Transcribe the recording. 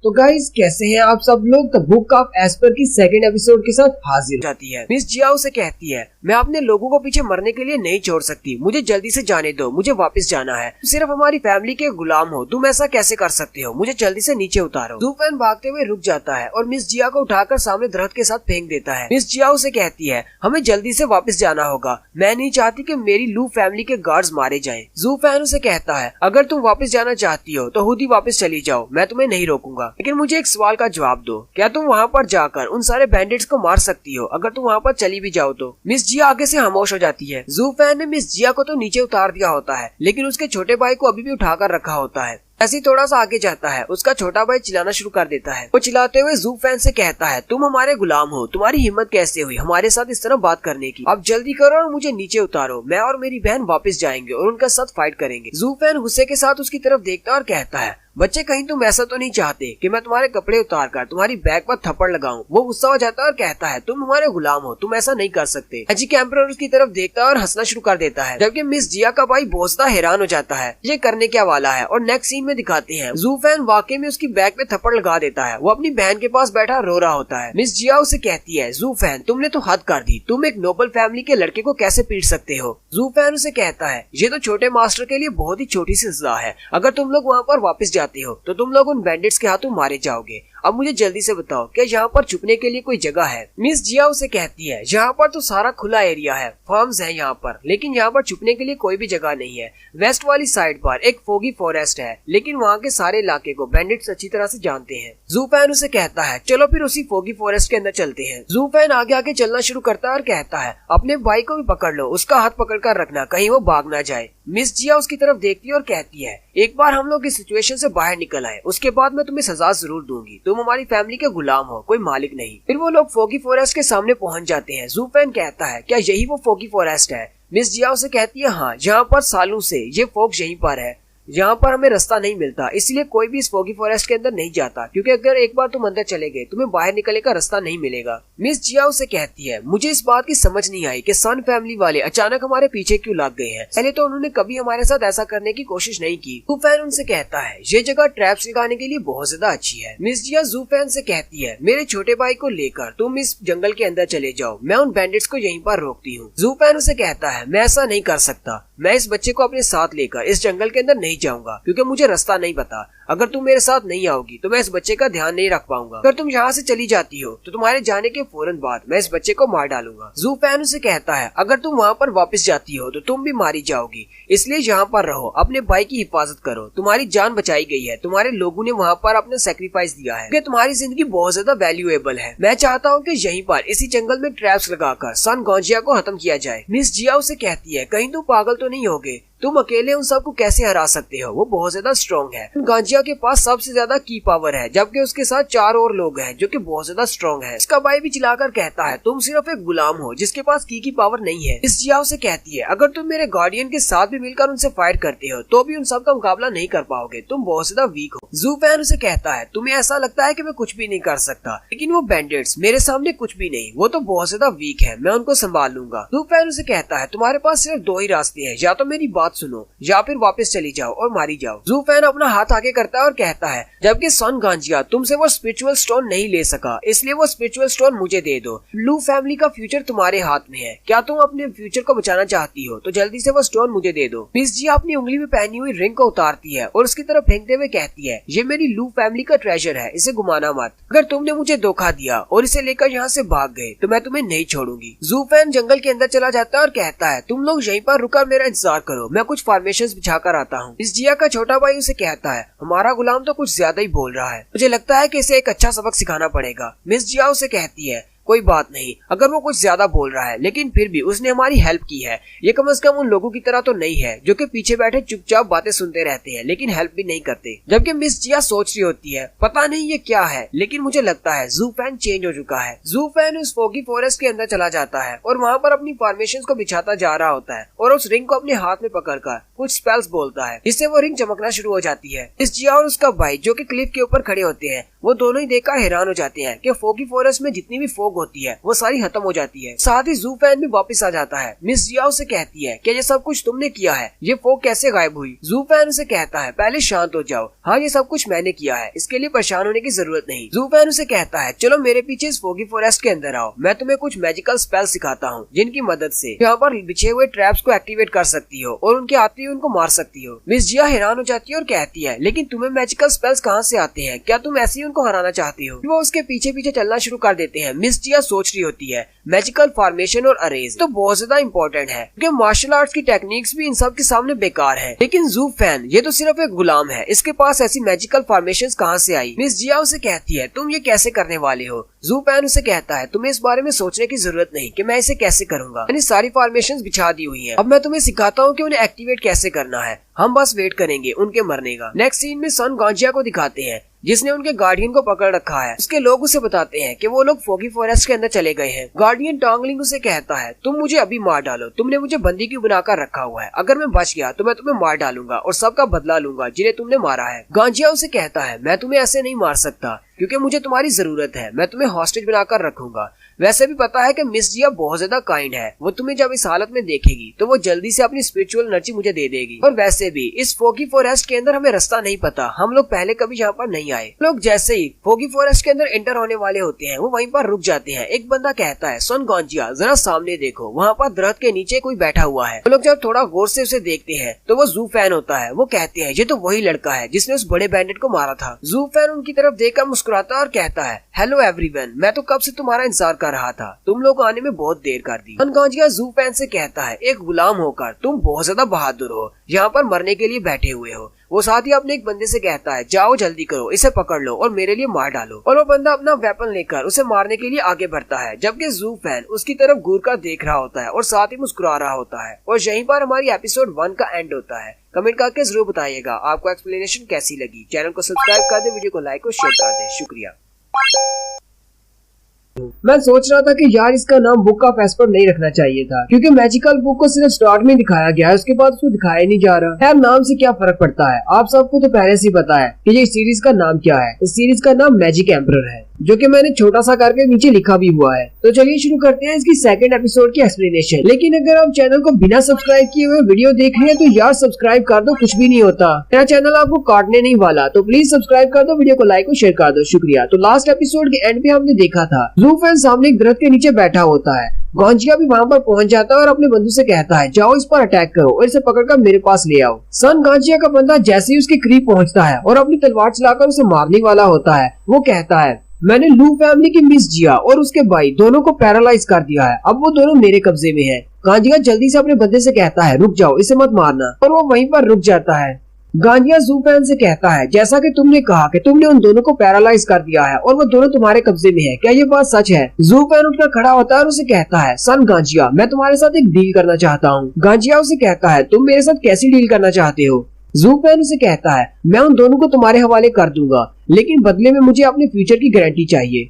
तो गाइस कैसे हैं आप सब लोग। द बुक ऑफ एस्पर की सेकंड एपिसोड के साथ हाजिर हो जाती है। मिस जियाओ से कहती है, मैं अपने लोगों को पीछे मरने के लिए नहीं छोड़ सकती, मुझे जल्दी से जाने दो, मुझे वापस जाना है। तुम सिर्फ हमारी फैमिली के गुलाम हो, तुम ऐसा कैसे कर सकते हो, मुझे जल्दी से नीचे उतारो। जू फैन भागते हुए रुक जाता है और मिस जिया को उठाकर सामने दरख्त के साथ फेंक देता है। मिस जियाओ से कहती है, हमें जल्दी से वापस जाना होगा, मैं नहीं चाहती कि मेरी लू फैमिली के गार्ड्स मारे जाएं। जू फैन उसे कहता है, अगर तुम वापस जाना चाहती हो तो खुद ही वापस चली जाओ, मैं तुम्हें नहीं रोकूंगा, लेकिन मुझे एक सवाल का जवाब दो, क्या तुम वहाँ पर जाकर उन सारे बैंडिट्स को मार सकती हो अगर तुम वहाँ पर चली भी जाओ तो। मिस जिया आगे से खामोश हो जाती है। जू फैन ने मिस जिया को तो नीचे उतार दिया होता है, लेकिन उसके छोटे भाई को अभी भी उठाकर रखा होता है। ऐसे थोड़ा सा आगे जाता है, उसका छोटा भाई चिल्लाना शुरू कर देता है। वो चिल्लाते हुए जू फैन से कहता है, तुम हमारे गुलाम हो, तुम्हारी हिम्मत कैसे हुई हमारे साथ इस तरह बात करने की, अब जल्दी करो और मुझे नीचे उतारो, मैं और मेरी बहन वापस जाएंगे और उनका साथ फाइट करेंगे। जू फैन गुस्से के साथ उसकी तरफ देखता है और कहता है, बच्चे कहीं तुम ऐसा तो नहीं चाहते कि मैं तुम्हारे कपड़े उतार कर तुम्हारी बैग पर थप्पड़ लगाऊं। वो गुस्सा हो जाता है और कहता है, तुम हमारे गुलाम हो, तुम ऐसा नहीं कर सकते। मैजिक एम्परर उसकी तरफ देखता है और हंसना शुरू कर देता है, जबकि मिस जिया का भाई बहुत हैरान हो जाता है ये करने क्या वाला है। और नेक्स्ट सीन में दिखाते हैं जू फैन वाकई में उसकी बैग पे थप्पड़ लगा देता है। वो अपनी बहन के पास बैठा रो रहा होता है। मिस जिया उसे कहती है, जू फैन तुमने तो हद कर दी, तुम एक नोबल फैमिली के लड़के को कैसे पीट सकते हो। जू फैन उसे कहता है, ये तो छोटे मास्टर के लिए बहुत ही छोटी सी सजा है, अगर तुम लोग वहाँ पर वापस जाते हो तो तुम लोग उन बैंडिट्स के हाथों मारे जाओगे। अब मुझे जल्दी से बताओ, क्या यहाँ पर छुपने के लिए कोई जगह है। मिस जिया उसे कहती है, यहाँ पर तो सारा खुला एरिया है, फार्म्स है यहाँ पर, लेकिन यहाँ पर छुपने के लिए कोई भी जगह नहीं है। वेस्ट वाली साइड पर एक फोगी फॉरेस्ट है, लेकिन वहाँ के सारे इलाके को बैंडिट्स अच्छी तरह से जानते हैं। जू फैन उसे कहता है, चलो फिर उसी फोगी फॉरेस्ट के अंदर चलते हैं। जू फैन आगे आगे चलना शुरू करता है और कहता है, अपने भाई को भी पकड़ लो, उसका हाथ पकड़ कर रखना, कहीं वो भाग ना जाए। मिस जिया उसकी तरफ देखती है और कहती है, एक बार हम लोग इस सिचुएशन से बाहर निकल आए, उसके बाद मैं तुम्हें सजा जरूर दूंगी, तुम हमारी फैमिली के गुलाम हो, कोई मालिक नहीं। फिर वो लोग फोगी फॉरेस्ट के सामने पहुंच जाते हैं। जू फैन कहता है, क्या यही वो फोगी फॉरेस्ट है। मिस जिया उसे कहती है, हाँ, जहाँ पर सालों से ये फोग यहीं पर है, यहाँ पर हमें रास्ता नहीं मिलता, इसलिए कोई भी इस फोगी फॉरेस्ट के अंदर नहीं जाता, क्योंकि अगर एक बार तुम अंदर चले गए तुम्हें बाहर निकलने का रास्ता नहीं मिलेगा। मिस जिया उसे कहती है, मुझे इस बात की समझ नहीं आई कि सन फैमिली वाले अचानक हमारे पीछे क्यों लग गए हैं, पहले तो उन्होंने कभी हमारे साथ ऐसा करने की कोशिश नहीं की। जू फैन उनसे कहता है, ये जगह ट्रैप्स लगाने के लिए बहुत ज्यादा अच्छी है। मिस जिया जू फैन से कहती है, मेरे छोटे भाई को लेकर तुम इस जंगल के अंदर चले जाओ, मैं उन बैंडिट्स को यहीं पर रोकती हूँ। जू फैन उसे कहता है, मैं ऐसा नहीं कर सकता, मैं इस बच्चे को अपने साथ लेकर इस जंगल के अंदर नहीं जाऊंगा, क्योंकि मुझे रास्ता नहीं पता, अगर तुम मेरे साथ नहीं आओगी तो मैं इस बच्चे का ध्यान नहीं रख पाऊंगा, अगर तुम यहाँ से चली जाती हो तो तुम्हारे जाने के फौरन बाद मैं इस बच्चे को मार डालूंगा। जू फैन उसे कहता है, अगर तुम वहाँ पर वापस जाती हो तो तुम भी मारी जाओगी, इसलिए यहाँ पर रहो, अपने भाई की हिफाजत करो, तुम्हारी जान बचाई गई है, तुम्हारे लोगों ने वहाँ पर अपना सेक्रीफाइस दिया है, क्योंकि तुम्हारी जिंदगी बहुत ज्यादा वैल्यूएबल है। मैं चाहता हूँ कि यहीं पर इसी जंगल में ट्रैप्स लगाकर सन गॉन्जिया को खत्म किया जाए। मिस जिया उसे कहती है, कहीं तुम पागल तो नहीं होगे, तुम अकेले उन सबको कैसे हरा सकते हो, वो बहुत ज्यादा स्ट्रॉन्ग है। गांजिया के पास सबसे ज्यादा की पावर है, जबकि उसके साथ 4 और लोग हैं जो कि बहुत ज्यादा स्ट्रॉन्ग है। इसका भाई भी चिल्लाकर कहता है, तुम सिर्फ एक गुलाम हो जिसके पास की पावर नहीं है। इस जिया से कहती है, अगर तुम मेरे गार्डियन के साथ भी मिलकर उनसे फाइट करते हो तो भी उन सब का मुकाबला नहीं कर पाओगे, तुम बहुत ज्यादा वीक हो। जू फैन उसे कहता है, तुम्हें ऐसा लगता है कि मैं कुछ भी नहीं कर सकता, लेकिन वो बैंडिट्स मेरे सामने कुछ भी नहीं, वो तो बहुत ज्यादा वीक है, मैं उनको संभाल लूंगा। जू फैन उसे कहता है, तुम्हारे पास सिर्फ 2 ही रास्ते हैं, या तो मेरी बात सुनो या फिर वापस चली जाओ और मारी जाओ। जू फैन अपना हाथ आगे करता है और कहता है, जबकि सन गांजिया तुमसे वो स्पिरिचुअल स्टोन नहीं ले सका, इसलिए वो स्पिरिचुअल स्टोन मुझे दे दो। लू फैमिली का फ्यूचर तुम्हारे हाथ में है, क्या तुम अपने फ्यूचर को बचाना चाहती हो तो जल्दी से वो स्टोन मुझे दे दो। मिस जिया अपनी उंगली में पहनी हुई रिंग को उतारती है और उसकी तरफ फेंकते हुए कहती है, ये मेरी लू फैमिली का ट्रेजर है, इसे घुमाना मत, अगर तुमने मुझे धोखा दिया और इसे लेकर यहाँ से भाग गए तो मैं तुम्हें नहीं छोड़ूंगी। जू फैन जंगल के अंदर चला जाता है और कहता है, तुम लोग यहीं पर रुकर मेरा इंतजार करो, मैं कुछ फॉर्मेशंस बिछाकर आता हूँ। इस जिया का छोटा भाई उसे कहता है, हमारा गुलाम तो कुछ ज्यादा ही बोल रहा है, मुझे लगता है कि इसे एक अच्छा सबक सिखाना पड़ेगा। मिस जिया उसे कहती है, कोई बात नहीं, अगर वो कुछ ज्यादा बोल रहा है लेकिन फिर भी उसने हमारी हेल्प की है, ये कम से कम उन लोगों की तरह तो नहीं है जो कि पीछे बैठे चुपचाप बातें सुनते रहते हैं लेकिन हेल्प भी नहीं करते। जबकि मिस जिया सोच रही होती है, पता नहीं ये क्या है, लेकिन मुझे लगता है जू फैन चेंज हो चुका है। जू फैन उस फोगी फॉरेस्ट के अंदर चला जाता है और वहाँ पर अपनी फॉर्मेशंस को बिछाता जा रहा होता है और उस रिंग को अपने हाथ में पकड़कर कुछ स्पेल्स बोलता है, जिससे वो रिंग चमकना शुरू हो जाती है। मिस जिया और उसका भाई जो कि क्लिफ के ऊपर खड़े होते हैं, वो दोनों ही देखकर हैरान हो जाते हैं कि फोगी फॉरेस्ट में जितनी भी फोग फोग होती है वो सारी खत्म हो जाती है। साथ ही जू फैन भी वापस आ जाता है। मिस जियाओ से कहती है कि ये सब कुछ तुमने किया है, ये फोग कैसे गायब हुई? जू फैन उसे कहता है पहले शांत हो जाओ, हाँ ये सब कुछ मैंने किया है, इसके लिए परेशान होने की जरूरत नहीं। जू फैन उसे कहता है चलो मेरे पीछे इस फोगी फॉरेस्ट के अंदर आओ, मैं तुम्हें कुछ मैजिकल स्पेल सिखाता हूँ जिनकी मदद से यहाँ पर बिछे हुए ट्रैप्स को एक्टिवेट कर सकती हो और उनके आते ही उनको मार सकती हो। मिस जिया हैरान हो जाती है और कहती है लेकिन तुम्हें मैजिकल स्पेल्स कहाँ से आते हैं, क्या तुम ऐसे ही उनको हराना चाहती हो? वो उसके पीछे पीछे चलना शुरू कर देते हैं। मिस जिया सोच रही होती है मैजिकल फॉर्मेशन और अरेज तो बहुत ज्यादा इंपॉर्टेंट है क्योंकि मार्शल आर्ट्स की टेक्निक्स भी इन सब के सामने बेकार है। लेकिन जू फैन ये तो सिर्फ एक गुलाम है, इसके पास ऐसी मैजिकल फॉर्मेशंस कहाँ से आई? मिस जिया उसे कहती है तुम ये कैसे करने वाले हो? जू फैन उसे कहता है तुम्हें इस बारे में सोचने की जरूरत नहीं कि मैं इसे कैसे करूंगा, मैंने सारी फॉर्मेशंस बिछा दी हुई है, अब मैं तुम्हें सिखाता हूँ कि उन्हें एक्टिवेट कैसे करना है, हम बस वेट करेंगे उनके मरने का। नेक्स्ट सीन में सन गांजिया को दिखाते हैं जिसने उनके गार्डियन को पकड़ रखा है। उसके लोग उसे बताते हैं कि वो लोग फोगी फॉरेस्ट के अंदर चले गए हैं। गार्डियन टॉन्गलिंग उसे कहता है तुम मुझे अभी मार डालो, तुमने मुझे बंदी क्यों बनाकर रखा हुआ है, अगर मैं बच गया तो मैं तुम्हें मार डालूंगा और सबका बदला लूंगा जिन्हें तुमने मारा है। गांजिया उसे कहता है मैं तुम्हें ऐसे नहीं मार सकता क्योंकि मुझे तुम्हारी जरूरत है, मैं तुम्हें हॉस्टेज बनाकर रखूंगा। वैसे भी पता है कि मिस जिया बहुत ज्यादा काइंड है, वो तुम्हें जब इस हालत में देखेगी तो वो जल्दी से अपनी स्पिरिचुअल एनर्जी मुझे दे देगी। और वैसे भी इस फोगी फॉरेस्ट के अंदर हमें रास्ता नहीं पता, हम लोग पहले कभी यहाँ पर नहीं आए। लोग जैसे ही फोगी फॉरेस्ट के अंदर एंटर होने वाले होते हैं वो वहीं पर रुक जाते हैं। एक बंदा कहता है सन गांजिया जरा सामने देखो, वहाँ पर दरख्त के नीचे कोई बैठा हुआ है। वो लोग जब थोड़ा गौर से उसे देखते हैं तो वो जू फैन होता है। वो कहते हैं ये तो वही लड़का है जिसने उस बड़े बैंडिट को मारा था। जू फैन उनकी तरफ देखकर मुस्कुराता और कहता है हेलो एवरीवन, मैं तो कब से तुम्हारा इंतजार कर रहा था, तुम लोग आने में बहुत देर कर दी। सन गांजिया जू फैन से कहता है एक गुलाम होकर तुम बहुत ज्यादा बहादुर हो, यहाँ पर मरने के लिए बैठे हुए हो। वो साथ ही अपने एक बंदे से कहता है जाओ जल्दी करो, इसे पकड़ लो और मेरे लिए मार डालो। और वो बंदा अपना वेपन लेकर उसे मारने के लिए आगे बढ़ता है, जबकि जू फैन उसकी तरफ घूर कर देख रहा होता है और साथ ही मुस्कुरा रहा होता है। और यहीं पर हमारी एपिसोड 1 का एंड होता है। कमेंट करके जरूर बताइएगा आपको एक्सप्लेनेशन कैसी लगी। चैनल को सब्सक्राइब कर दे, वीडियो को लाइक और शेयर कर दे। शुक्रिया। मैं सोच रहा था कि यार इसका नाम बुक ऑफ एस्पर नहीं रखना चाहिए था क्योंकि मैजिकल बुक को सिर्फ स्टार्ट में दिखाया गया है, उसके बाद उसको दिखाया नहीं जा रहा है। नाम से क्या फर्क पड़ता है, आप सबको तो पहले से ही पता है कि ये सीरीज का नाम क्या है। इस सीरीज का नाम मैजिक एम्परर है जो कि मैंने छोटा सा करके नीचे लिखा भी हुआ है। तो चलिए शुरू करते हैं इसकी सेकंड एपिसोड की एक्सप्लेनेशन। लेकिन अगर आप चैनल को बिना सब्सक्राइब किए हुए वीडियो देख रहे हैं तो यार सब्सक्राइब कर दो, कुछ भी नहीं होता, मेरा चैनल आपको काटने नहीं वाला, तो प्लीज सब्सक्राइब कर दो, वीडियो को लाइक और शेयर कर दो। शुक्रिया। तो लास्ट एपिसोड के एंड पे हमने देखा था जू फैन सामने एक दरख्त के नीचे बैठा होता है। गांजिया भी वहाँ पर पहुंच जाता है और अपने बंदू से कहता है जाओ इस पर अटैक करो और इसे पकड़कर मेरे पास ले आओ। सन गांजिया का बंदा जैसे ही उसके करीब पहुंचता है और अपनी तलवार चलाकर उसे मारने वाला होता है, वो कहता है मैंने लू फैमिली की मिस जिया और उसके भाई दोनों को पैरालाइज कर दिया है, अब वो दोनों मेरे कब्जे में है। गांजिया जल्दी से अपने बंदे से कहता है रुक जाओ, इसे मत मारना, और वो वहीं पर रुक जाता है। गांजिया जू फैन से कहता है जैसा कि तुमने कहा कि तुमने उन दोनों को पैरालाइज कर दिया है और वो दोनों तुम्हारे कब्जे में है, क्या ये बात सच है? जू फैन उठकर खड़ा होता है और उसे कहता है सन गांजिया मैं तुम्हारे साथ एक डील करना चाहता हूँ। गांजिया उसे कहता है तुम मेरे साथ कैसी डील करना चाहते हो? जू फैन उसे कहता है मैं उन दोनों को तुम्हारे हवाले कर दूंगा, लेकिन बदले में मुझे अपने फ्यूचर की गारंटी चाहिए।